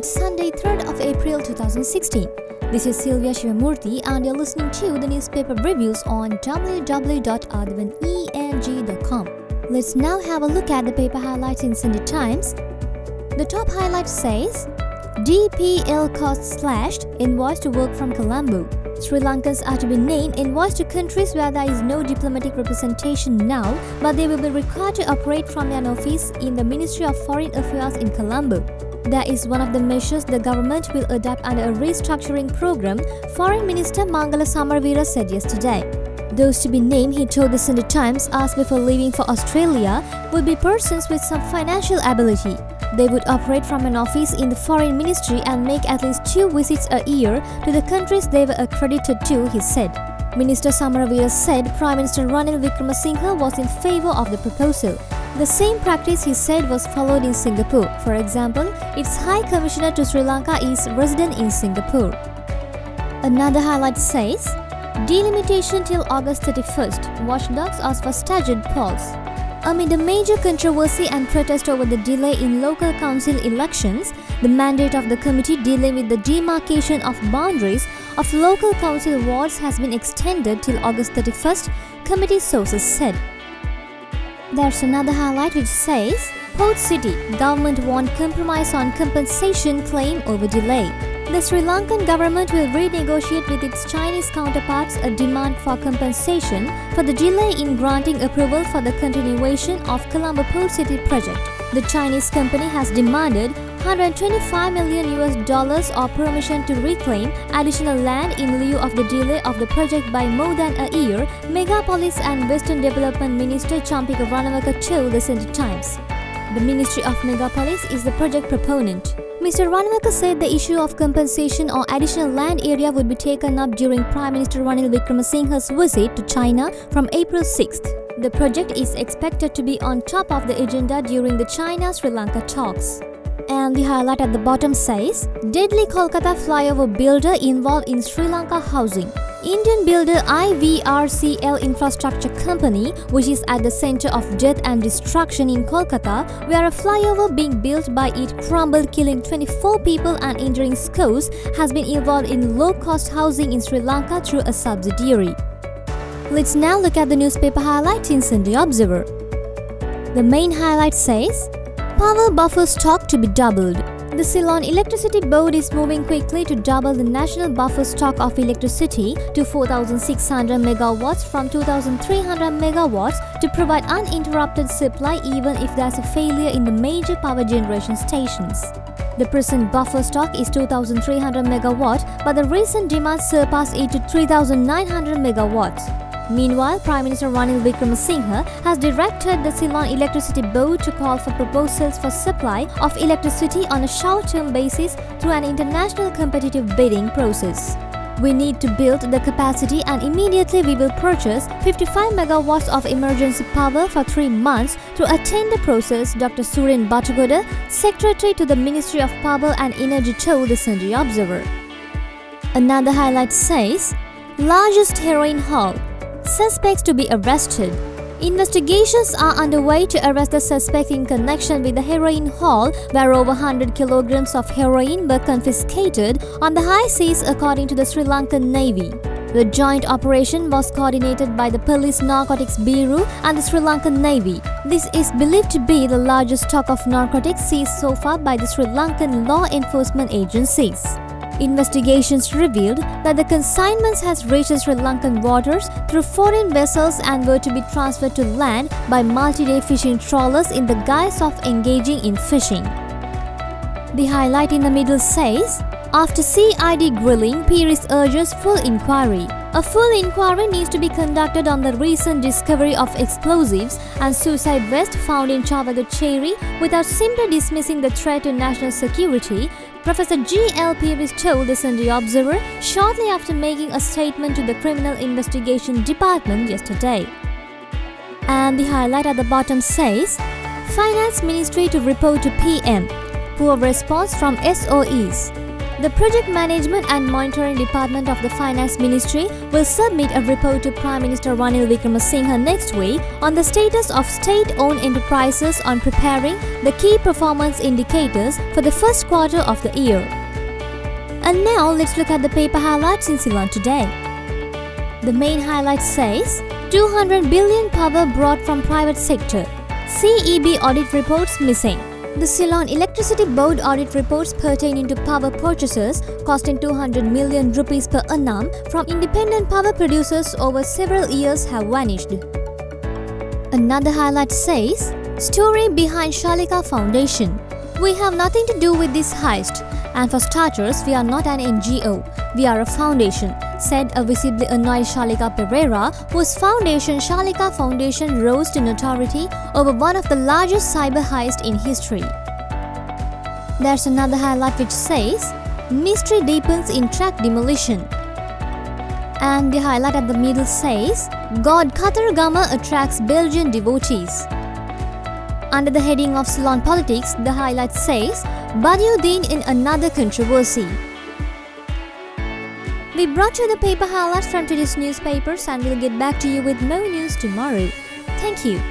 It's Sunday, 3rd of April 2016. This is Sylvia Shivamurthy and you're listening to the newspaper reviews on www.athavan.com. Let's now have a look at the paper highlights in Sunday Times. The top highlight says, DPL costs slashed, envoys to work from Colombo. Sri Lankans are to be named envoys to countries where there is no diplomatic representation now, but they will be required to operate from an office in the Ministry of Foreign Affairs in Colombo. That is one of the measures the government will adopt under a restructuring program, Foreign Minister Mangala Samaraweera said yesterday. Those to be named, he told the Sunday Times, asked before leaving for Australia, would be persons with some financial ability. They would operate from an office in the Foreign Ministry and make at least 2 visits a year to the countries they were accredited to, he said. Minister Samaraweera said Prime Minister Ranil Wickremesinghe was in favour of the proposal. The same practice, he said, was followed in Singapore. For example, its High Commissioner to Sri Lanka is resident in Singapore. Another highlight says, delimitation till August 31st. Watchdogs ask for staggered polls. Amid a major controversy and protest over the delay in local council elections, the mandate of the committee dealing with the demarcation of boundaries of local council wards has been extended till August 31st, committee sources said. There's another highlight which says, Port City, government won't compromise on compensation claim over delay. The Sri Lankan government will renegotiate with its Chinese counterparts a demand for compensation for the delay in granting approval for the continuation of Colombo Port City project. The Chinese company has demanded $125 million or permission to reclaim additional land in lieu of the delay of the project by more than a year, Megapolis and Western Development Minister Champika Ranawaka told the Sunday Times. The Ministry of Megapolis is the project proponent. Mr. Ranawaka said the issue of compensation or additional land area would be taken up during Prime Minister Ranil Wickremesinghe's visit to China from April 6th. The project is expected to be on top of the agenda during the China-Sri Lanka talks. And the highlight at the bottom says, deadly Kolkata flyover builder involved in Sri Lanka housing. Indian builder IVRCL Infrastructure Company, which is at the center of death and destruction in Kolkata, where a flyover being built by it crumbled, killing 24 people and injuring scores, has been involved in low-cost housing in Sri Lanka through a subsidiary. Let's now look at the newspaper highlights in Sunday Observer. The main highlight says, power buffer stock to be doubled. The Ceylon Electricity Board is moving quickly to double the national buffer stock of electricity to 4,600 megawatts from 2,300 megawatts to provide uninterrupted supply even if there's a failure in the major power generation stations. The present buffer stock is 2,300 megawatts, but the recent demand surpassed it to 3,900 megawatts. Meanwhile, Prime Minister Ranil Wickremesinghe has directed the Ceylon Electricity Board to call for proposals for supply of electricity on a short-term basis through an international competitive bidding process. We need to build the capacity and immediately we will purchase 55 megawatts of emergency power for 3 months through a tender process, Dr. Suren Batagoda, Secretary to the Ministry of Power and Energy told the Sunday Observer. Another highlight says, largest heroin haul. Suspects to be arrested. Investigations are underway to arrest the suspect in connection with the heroin haul where over 100 kilograms of heroin were confiscated on the high seas according to the Sri Lankan Navy. The joint operation was coordinated by the Police Narcotics Bureau and the Sri Lankan Navy. This is believed to be the largest stock of narcotics seized so far by the Sri Lankan law enforcement agencies. Investigations revealed that the consignments has reached Sri Lankan waters through foreign vessels and were to be transferred to land by multi-day fishing trawlers in the guise of engaging in fishing. The highlight in the middle says, after CID grilling, Peerless urges full inquiry. A full inquiry needs to be conducted on the recent discovery of explosives and suicide vest found in Chavagacherry without simply dismissing the threat to national security, Professor G.L. Peerless told the Sunday Observer shortly after making a statement to the Criminal Investigation Department yesterday. And the highlight at the bottom says, Finance Ministry to repo to PM. Poor response from SOEs. The Project Management and Monitoring Department of the Finance Ministry will submit a report to Prime Minister Ranil Wickremesinghe next week on the status of state-owned enterprises on preparing the key performance indicators for the first quarter of the year. And now let's look at the paper highlights in Ceylon today. The main highlight says, 200 billion power brought from private sector. CEB audit reports missing. The Ceylon Electricity Board audit reports pertaining to power purchases costing 200 million rupees per annum from independent power producers over several years have vanished. Another highlight says, story behind Shelikof Foundation. We have nothing to do with this heist, and for starters, we are not an NGO, we are a foundation, said a visibly annoyed Shalika Pereira, whose foundation Shelikof Foundation rose to notoriety over one of the largest cyber heists in history. There's another highlight which says, mystery deepens in track demolition. And the highlight at the middle says, God Katargama attracts Belgian devotees. Under the heading of Ceylon Politics, the highlight says, Badiuddin in another controversy. We brought you the paper highlights from today's newspapers and we'll get back to you with more news tomorrow. Thank you.